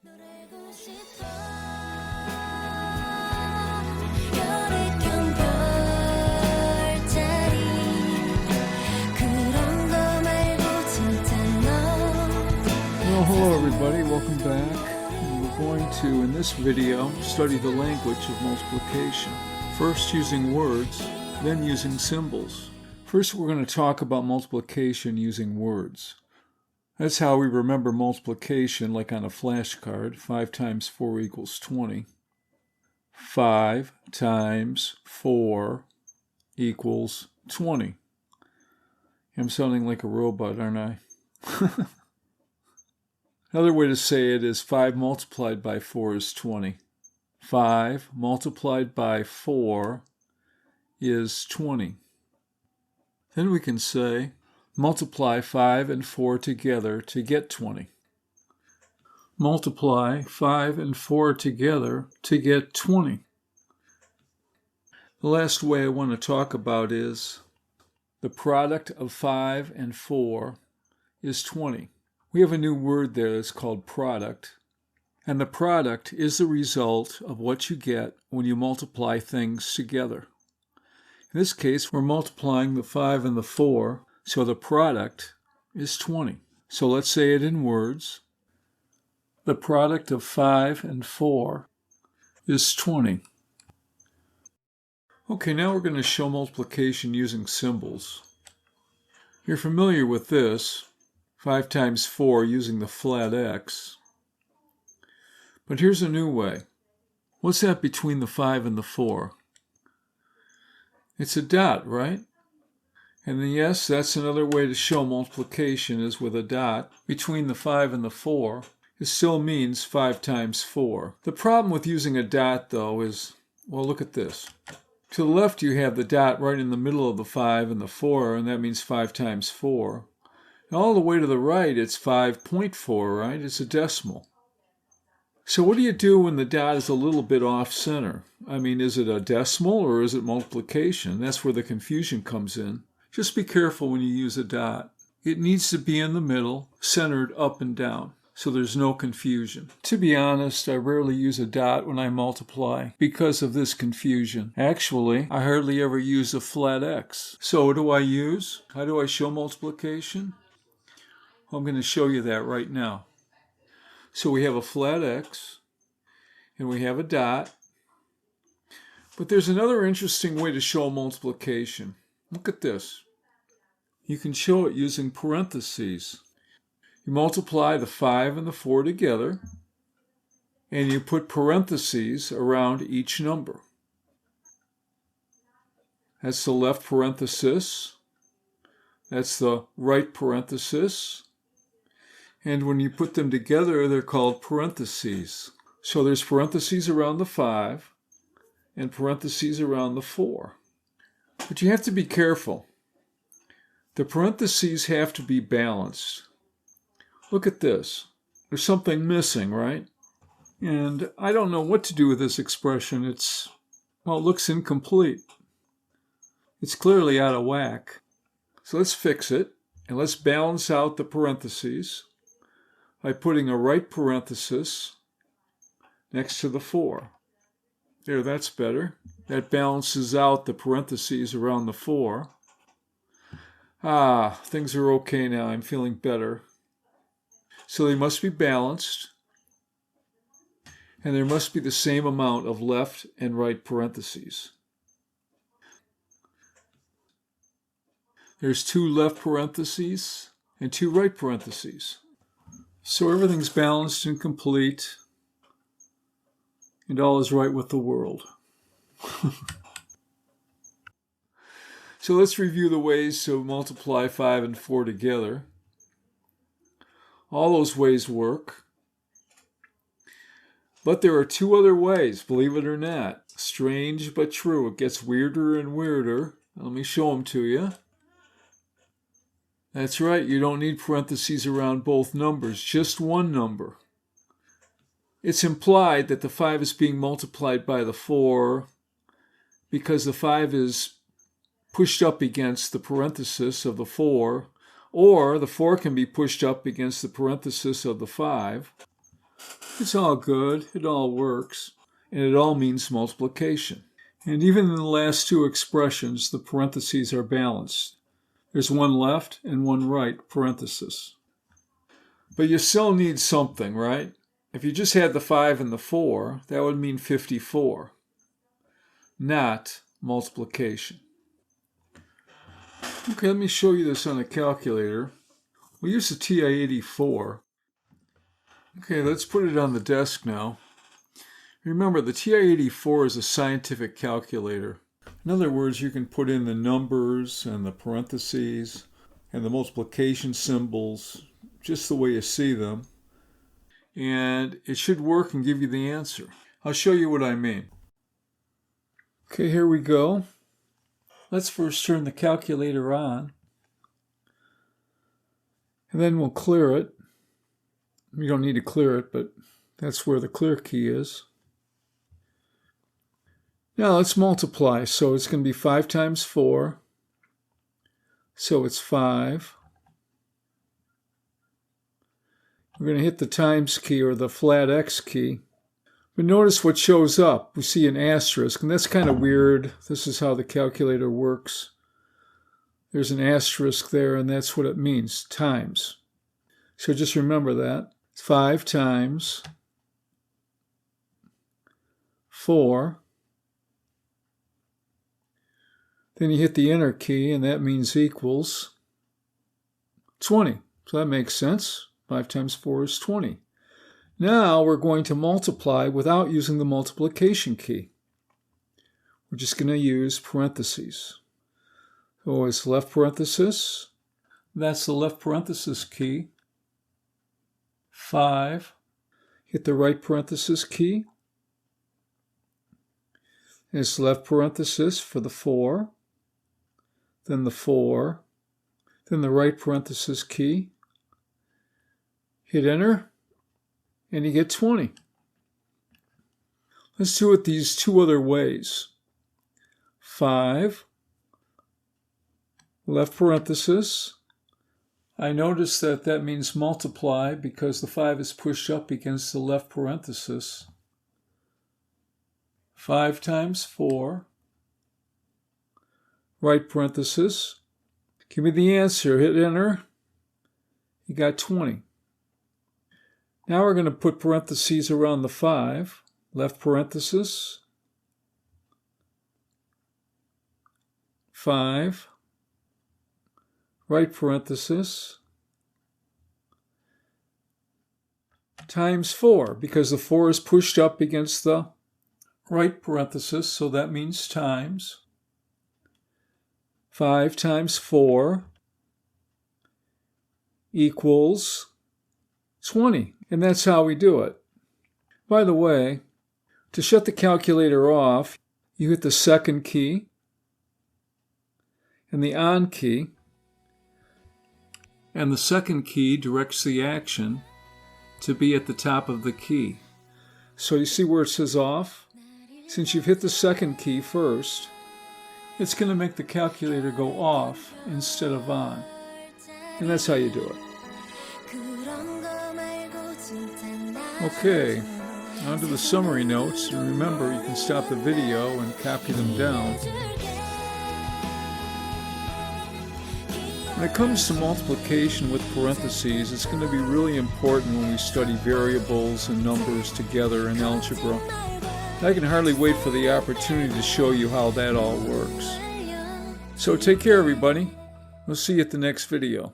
Well, hello everybody, welcome back. And we're going to, in this video, study the language of multiplication. First using words, then using symbols. First we're going to talk about multiplication using words. That's how we remember multiplication, like on a flashcard. 5 times 4 equals 20. 5 times 4 equals 20. I'm sounding like a robot, aren't I? Another way to say it is 5 multiplied by 4 is 20. 5 multiplied by 4 is 20. Then we can say, multiply 5 and 4 together to get 20. Multiply 5 and 4 together to get 20. The last way I want to talk about is the product of 5 and 4 is 20. We have a new word there that's called product. And the product is the result of what you get when you multiply things together. In this case, we're multiplying the 5 and the 4, so the product is 20. So let's say it in words. The product of 5 and 4 is 20. Okay, now we're going to show multiplication using symbols. You're familiar with this. 5 times 4 using the flat X. But here's a new way. What's that between the 5 and the 4? It's a dot, right? And then yes, that's another way to show multiplication is with a dot between the 5 and the 4. It still means 5 times 4. The problem with using a dot, though, is, well, look at this. To the left, you have the dot right in the middle of the 5 and the 4, and that means 5 times 4. All the way to the right, it's 5.4, right? It's a decimal. So what do you do when the dot is a little bit off center? I mean, is it a decimal or is it multiplication? That's where the confusion comes in. Just be careful when you use a dot. It needs to be in the middle, centered up and down, so there's no confusion. To be honest, I rarely use a dot when I multiply because of this confusion. Actually, I hardly ever use a flat X. So what do I use? How do I show multiplication? I'm going to show you that right now. So we have a flat X, and we have a dot. But there's another interesting way to show multiplication. Look at this. You can show it using parentheses. You multiply the 5 and the 4 together, and you put parentheses around each number. That's the left parenthesis. That's the right parenthesis. And when you put them together, they're called parentheses. So there's parentheses around the 5 and parentheses around the 4. But you have to be careful. The parentheses have to be balanced. Look at this. There's something missing, right? And I don't know what to do with this expression. It looks incomplete. It's clearly out of whack. So let's fix it, and let's balance out the parentheses by putting a right parenthesis next to the 4. There, that's better. That balances out the parentheses around the 4. Things are okay now. I'm feeling better. So they must be balanced, and there must be the same amount of left and right parentheses. There's 2 left parentheses and 2 right parentheses. So everything's balanced and complete, and all is right with the world. So let's review the ways to multiply 5 and 4 together. All those ways work. But there are 2 other ways, believe it or not. Strange but true. It gets weirder and weirder. Let me show them to you. That's right, you don't need parentheses around both numbers, just one number. It's implied that the 5 is being multiplied by the 4 because the 5 is pushed up against the parenthesis of the 4, or the 4 can be pushed up against the parenthesis of the 5. It's all good, it all works, and it all means multiplication. And even in the last two expressions, the parentheses are balanced. There's one left and one right parenthesis. But you still need something, right? If you just had the 5 and the 4, that would mean 54, not multiplication. Okay, let me show you this on a calculator. We'll use the TI-84. Okay, let's put it on the desk now. Remember, the TI-84 is a scientific calculator. In other words, you can put in the numbers and the parentheses and the multiplication symbols just the way you see them, and it should work and give you the answer. I'll show you what I mean. Okay, here we go. Let's first turn the calculator on, and then we'll clear it. You don't need to clear it, but that's where the clear key is. Now let's multiply. So it's going to be 5 times 4. So it's 5. We're going to hit the times key or the flat X key. But notice what shows up. We see an asterisk, and that's kind of weird. This is how the calculator works. There's an asterisk there, and that's what it means, times. So just remember that. 5 times 4. Then you hit the enter key, and that means equals 20. So that makes sense. 5 times 4 is 20. Now we're going to multiply without using the multiplication key. We're just going to use parentheses. So it's left parenthesis. That's the left parenthesis key. 5. Hit the right parenthesis key. It's left parenthesis for the 4. Then the 4. Then the right parenthesis key. Hit enter, and you get 20. Let's do it these two other ways. 5, left parenthesis. I notice that that means multiply because the 5 is pushed up against the left parenthesis. 5 times 4, right parenthesis. Give me the answer. Hit enter. You got 20. Now we're going to put parentheses around the 5, left parenthesis, 5, right parenthesis, times 4, because the 4 is pushed up against the right parenthesis, so that means times. 5 times 4 equals 20. And that's how we do it. By the way, to shut the calculator off, you hit the second key and the on key. And the second key directs the action to be at the top of the key. So you see where it says off? Since you've hit the second key first, it's going to make the calculator go off instead of on. And that's how you do it. Okay, on to the summary notes, and remember you can stop the video and copy them down. When it comes to multiplication with parentheses, it's going to be really important when we study variables and numbers together in algebra. I can hardly wait for the opportunity to show you how that all works. So take care, everybody. We'll see you at the next video.